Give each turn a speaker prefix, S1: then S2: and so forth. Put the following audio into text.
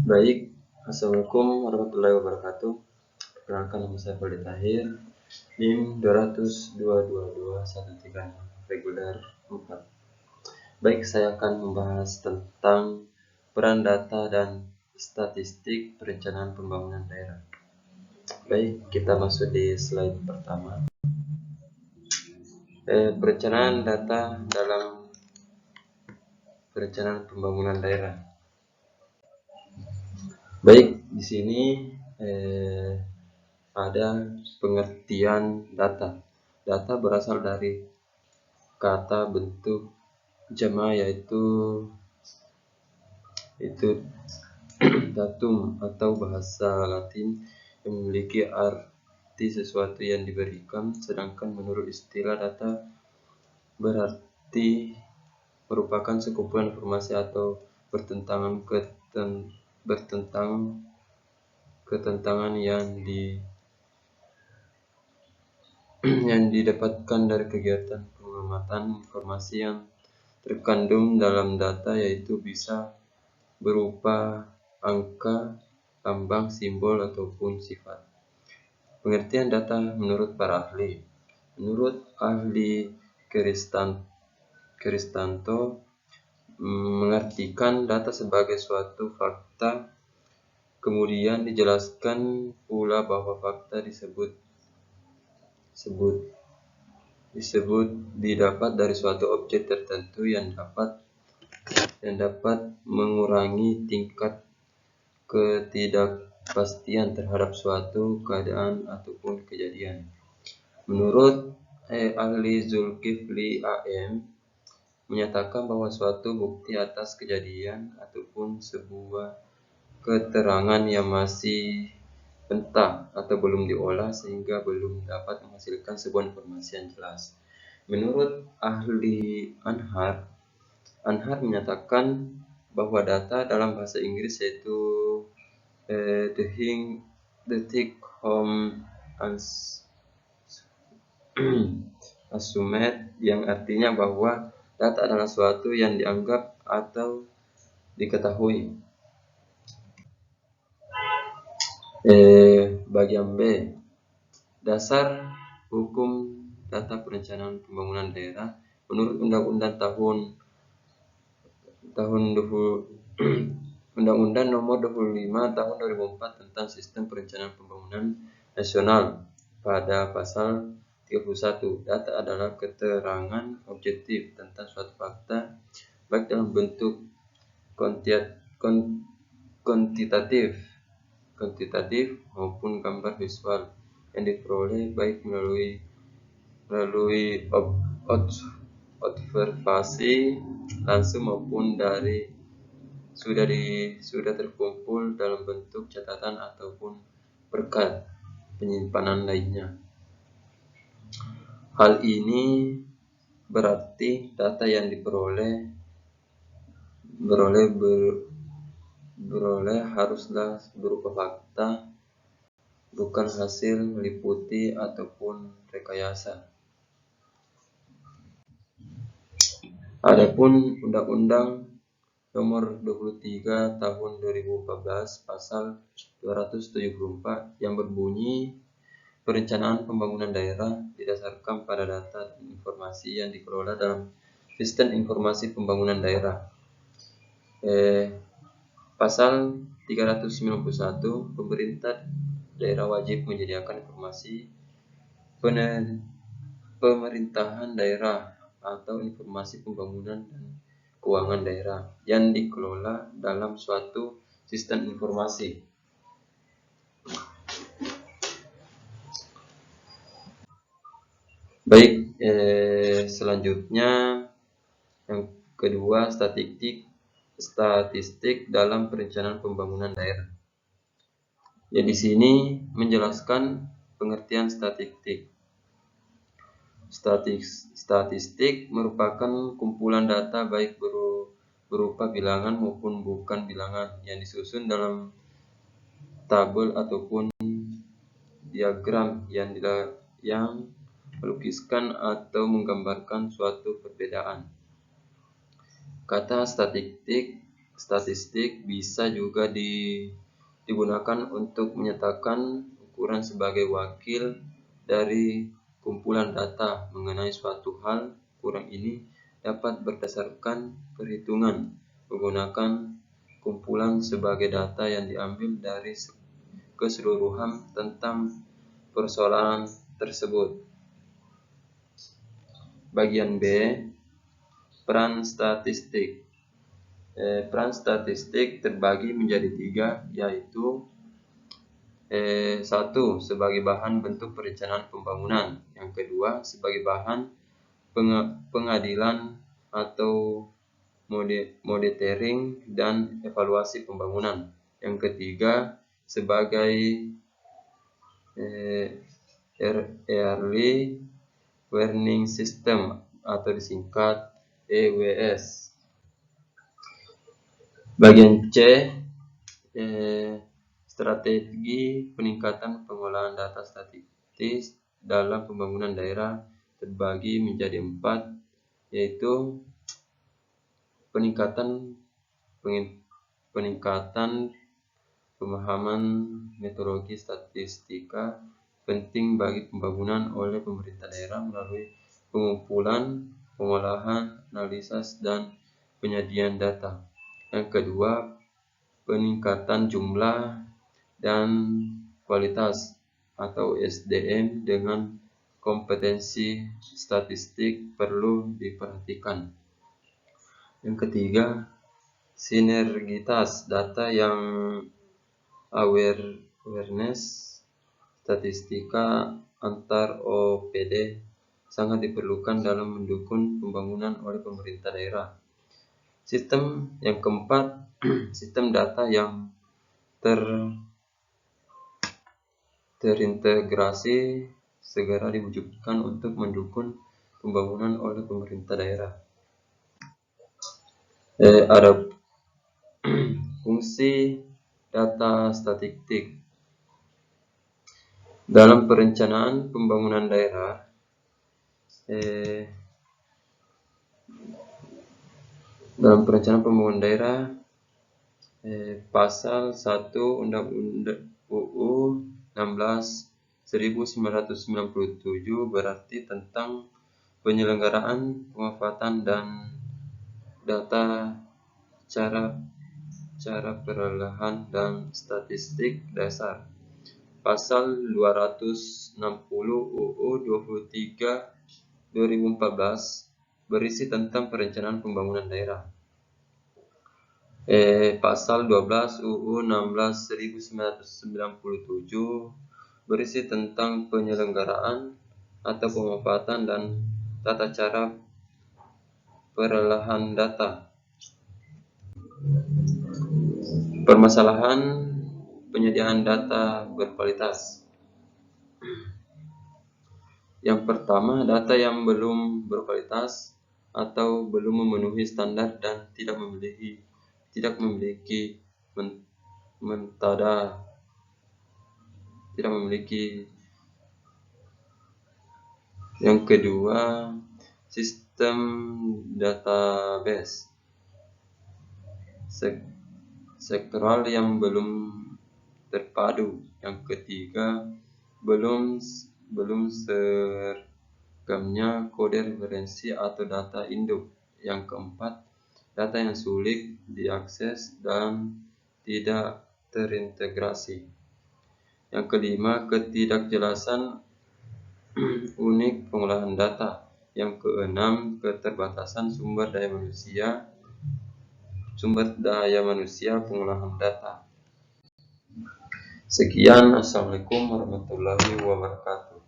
S1: Baik, Assalamualaikum warahmatullahi wabarakatuh. Perkenalkan, nama saya Fadil Tahir, NIM 2022213 reguler 4. Baik, saya akan membahas tentang peran data dan statistik perencanaan pembangunan daerah. Baik, kita masuk di slide pertama. Perencanaan data dalam perencanaan pembangunan daerah. Baik, di sini ada pengertian data. Data berasal dari kata bentuk jama yaitu datum atau bahasa Latin yang memiliki arti sesuatu yang diberikan, sedangkan menurut istilah data berarti merupakan sekumpulan informasi atau ketentangan yang didapatkan dari kegiatan pengamatan informasi yang terkandung dalam data, yaitu bisa berupa angka, lambang, simbol, ataupun sifat. Pengertian data menurut para ahli. Menurut ahli Kristanto, mengartikan data sebagai suatu fakta. Kemudian dijelaskan pula bahwa fakta disebut didapat dari suatu objek tertentu yang dapat mengurangi tingkat ketidakpastian terhadap suatu keadaan ataupun kejadian. Menurut ahli Zulkifli AM, menyatakan bahwa suatu bukti atas kejadian ataupun sebuah keterangan yang masih mentah atau belum diolah sehingga belum dapat menghasilkan sebuah informasi yang jelas. Menurut ahli Anhar menyatakan bahwa data dalam bahasa Inggris yaitu the take home assumed, yang artinya bahwa data adalah suatu yang dianggap atau diketahui. Bagian B, dasar hukum data perencanaan pembangunan daerah. Menurut Undang-Undang Undang-Undang Nomor 25 Tahun 2004 tentang Sistem Perencanaan Pembangunan Nasional, pada pasal 31, data adalah keterangan objektif tentang suatu fakta, baik dalam bentuk kuantitatif maupun gambar visual yang diperoleh baik melalui observasi langsung maupun dari sudah terkumpul dalam bentuk catatan ataupun berkat penyimpanan lainnya. Hal ini berarti data yang diperoleh haruslah berupa fakta, bukan hasil meliputi ataupun rekayasa. Adapun Undang-Undang Nomor 23 Tahun 2014 Pasal 274 yang berbunyi, perencanaan pembangunan daerah didasarkan pada data dan informasi yang dikelola dalam sistem informasi pembangunan daerah. Pasal 391, pemerintah daerah wajib menyediakan informasi pemerintahan daerah atau informasi pembangunan dan keuangan daerah yang dikelola dalam suatu sistem informasi. Baik, selanjutnya yang kedua, statistik dalam perencanaan pembangunan daerah. Ya, di sini menjelaskan pengertian statistik. Statistik merupakan kumpulan data baik berupa bilangan maupun bukan bilangan yang disusun dalam tabel ataupun diagram yang melukiskan atau menggambarkan suatu perbedaan. Kata statistik statistik bisa juga digunakan untuk menyatakan ukuran sebagai wakil dari kumpulan data mengenai suatu hal. Ukuran ini dapat berdasarkan perhitungan menggunakan kumpulan sebagai data yang diambil dari keseluruhan tentang persoalan tersebut. Bagian B, peran statistik. Peran statistik terbagi menjadi 3, yaitu 1. Sebagai bahan bentuk perencanaan pembangunan. Yang kedua, sebagai bahan pengadilan atau monitoring dan evaluasi pembangunan. Yang ketiga, sebagai early warning system atau disingkat EWS. Bagian C, strategi peningkatan pengolahan data statistik dalam pembangunan daerah terbagi menjadi 4, yaitu peningkatan pemahaman metodologi statistika penting bagi pembangunan oleh pemerintah daerah melalui pengumpulan, pengolahan, analisis, dan penyajian data. Yang kedua, peningkatan jumlah dan kualitas atau SDM dengan kompetensi statistik perlu diperhatikan. Yang ketiga, sinergitas data yang awareness statistika antar OPD sangat diperlukan dalam mendukung pembangunan oleh pemerintah daerah. Sistem yang keempat, sistem data yang terintegrasi segera diwujudkan untuk mendukung pembangunan oleh pemerintah daerah. Ada fungsi data statistik dalam perencanaan pembangunan daerah. Dalam perencanaan pembangunan daerah, pasal 1 Undang-Undang UU 16 1997 berarti tentang penyelenggaraan, pemanfaatan dan data cara perolahan dan statistik dasar. Pasal 260 UU 23 2014 berisi tentang perencanaan pembangunan daerah. Pasal 12 UU 16 1997 berisi tentang penyelenggaraan atau pemanfaatan dan tata cara perolahan data. Permasalahan penyediaan data berkualitas. Yang pertama, data yang belum berkualitas atau belum memenuhi standar dan tidak memiliki metadata. Yang kedua, sistem database sektoral yang belum terpadu. Yang ketiga, belum seragamnya kode referensi atau data induk. Yang keempat, data yang sulit diakses dan tidak terintegrasi. Yang kelima, ketidakjelasan unik pengolahan data. Yang keenam, keterbatasan sumber daya manusia pengolahan data. Sekian, Assalamualaikum warahmatullahi wabarakatuh.